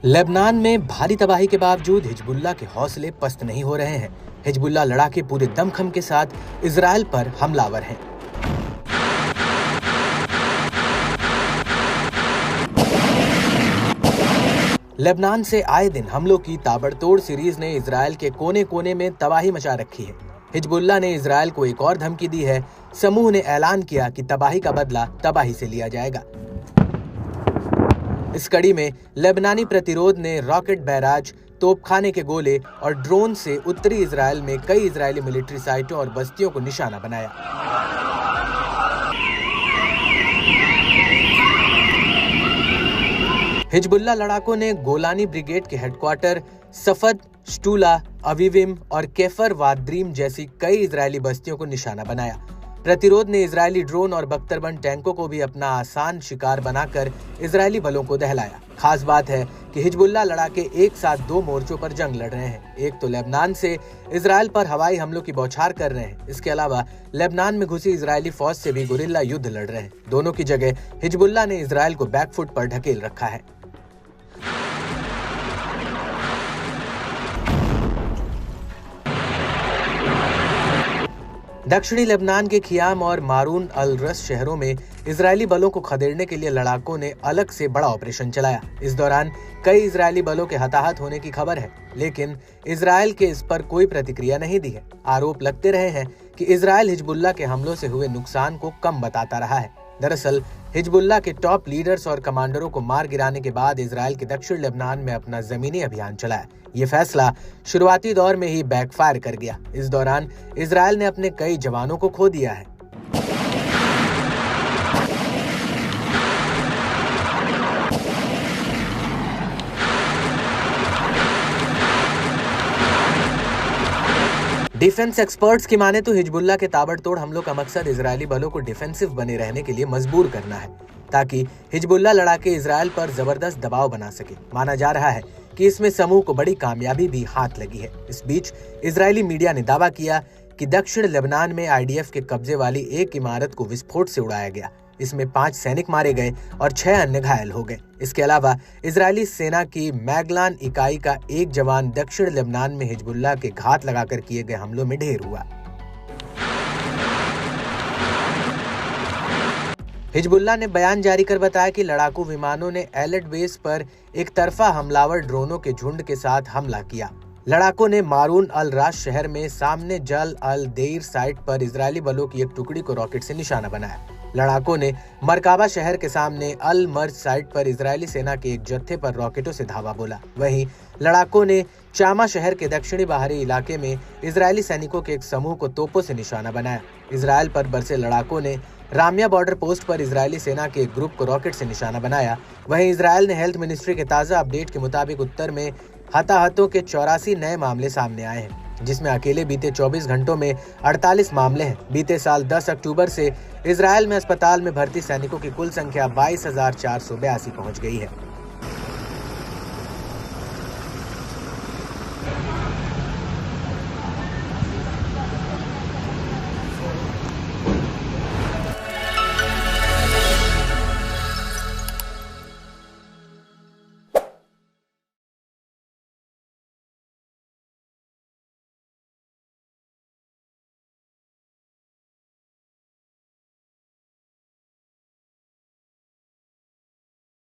Lebanon में भारी तबाही के बावजूद हिजबुल्लाह के हौसले पस्त नहीं हो रहे हैं। हिजबुल्लाह लड़ाके पूरे दमखम के साथ इजराइल पर हमलावर हैं। लेबनान से आए दिन हमलों की ताबड़तोड़ सीरीज ने इजराइल के कोने कोने में तबाही मचा रखी है। हिजबुल्लाह ने इजराइल को एक और धमकी दी है। समूह ने ऐलान किया कि तबाही का बदला तबाही से लिया जाएगा। इस कड़ी में लेबनानी प्रतिरोध ने रॉकेट बैराज, तोपखाने के गोले और ड्रोन से उत्तरी इजराइल में कई इजरायली मिलिट्री साइटों और बस्तियों को निशाना बनाया। हिजबुल्लाह लड़ाकों ने गोलानी ब्रिगेड के हेडक्वार्टर सफद, शतूला, अवीविम और केफर वाद्रीम जैसी कई इजरायली बस्तियों को निशाना बनाया। प्रतिरोध ने इजरायली ड्रोन और बख्तरबंद टैंकों को भी अपना आसान शिकार बनाकर इजरायली बलों को दहलाया। खास बात है कि हिजबुल्लाह लड़ाके एक साथ दो मोर्चों पर जंग लड़ रहे हैं। एक तो लेबनान से इजराइल पर हवाई हमलों की बौछार कर रहे हैं। इसके अलावा लेबनान में घुसी इजरायली फौज से भी गुरिल्ला युद्ध लड़ रहे हैं। दोनों की जगह हिजबुल्लाह ने इजराइल को बैकफुट पर ढकेल रखा है। दक्षिणी लेबनान के खियाम और मारून अल रस शहरों में इजरायली बलों को खदेड़ने के लिए लड़ाकों ने अलग से बड़ा ऑपरेशन चलाया। इस दौरान कई इजरायली बलों के हताहत होने की खबर है, लेकिन इजराइल के इस पर कोई प्रतिक्रिया नहीं दी है। आरोप लगते रहे हैं कि इजराइल हिजबुल्लाह के हमलों से हुए नुकसान को कम बताता रहा है। दरअसल हिजबुल्लाह के टॉप लीडर्स और कमांडरों को मार गिराने के बाद इजराइल के दक्षिण लेबनान में अपना जमीनी अभियान चलाया। ये फैसला शुरुआती दौर में ही बैकफायर कर गया। इस दौरान इजराइल ने अपने कई जवानों को खो दिया है। डिफेंस एक्सपर्ट्स की माने तो हिजबुल्लाह के ताबड़तोड़ हमलों का मकसद इजरायली बलों को डिफेंसिव बने रहने के लिए मजबूर करना है, ताकि हिजबुल्लाह लड़ाके इजराइल पर जबरदस्त दबाव बना सके। माना जा रहा है कि इसमें समूह को बड़ी कामयाबी भी हाथ लगी है। इस बीच इजरायली मीडिया ने दावा किया कि दक्षिण लेबनान में आईडीएफ के कब्जे वाली एक इमारत को विस्फोट से उड़ाया गया। इसमें 5 सैनिक मारे गए और 6 अन्य घायल हो गए। इसके अलावा इजरायली सेना की मैगलान इकाई का एक जवान दक्षिण लेबनान में हिजबुल्लाह के घात लगाकर किए गए हमलों में ढेर हुआ। हिजबुल्लाह ने बयान जारी कर बताया कि लड़ाकू विमानों ने एलेट बेस पर एक तरफा हमलावर ड्रोनों के झुंड के साथ हमला किया। लड़ाकों ने मारून अल राश शहर में सामने जल अल देर साइट पर इजरायली बलों की एक टुकड़ी को रॉकेट से निशाना बनाया। लड़ाकों ने मरकाबा शहर के सामने अल मर्ज साइट पर इजरायली सेना के एक जत्थे पर रॉकेटों से धावा बोला। वहीं लड़ाकों ने चामा शहर के दक्षिणी बाहरी इलाके में इजरायली सैनिकों के एक समूह को तोपों से निशाना बनाया। इजराइल पर बरसे लड़ाकों ने रामिया बॉर्डर पोस्ट पर इजरायली सेना के एक ग्रुप को रॉकेट से निशाना बनाया। वहीं इजराइल ने हेल्थ मिनिस्ट्री के ताज़ा अपडेट के मुताबिक उत्तर में हताहतों के 84 नए मामले सामने आए हैं, जिसमें अकेले बीते 24 घंटों में 48 मामले हैं। बीते साल 10 अक्टूबर से इजराइल में अस्पताल में भर्ती सैनिकों की कुल संख्या 22,482 पहुंच गई है।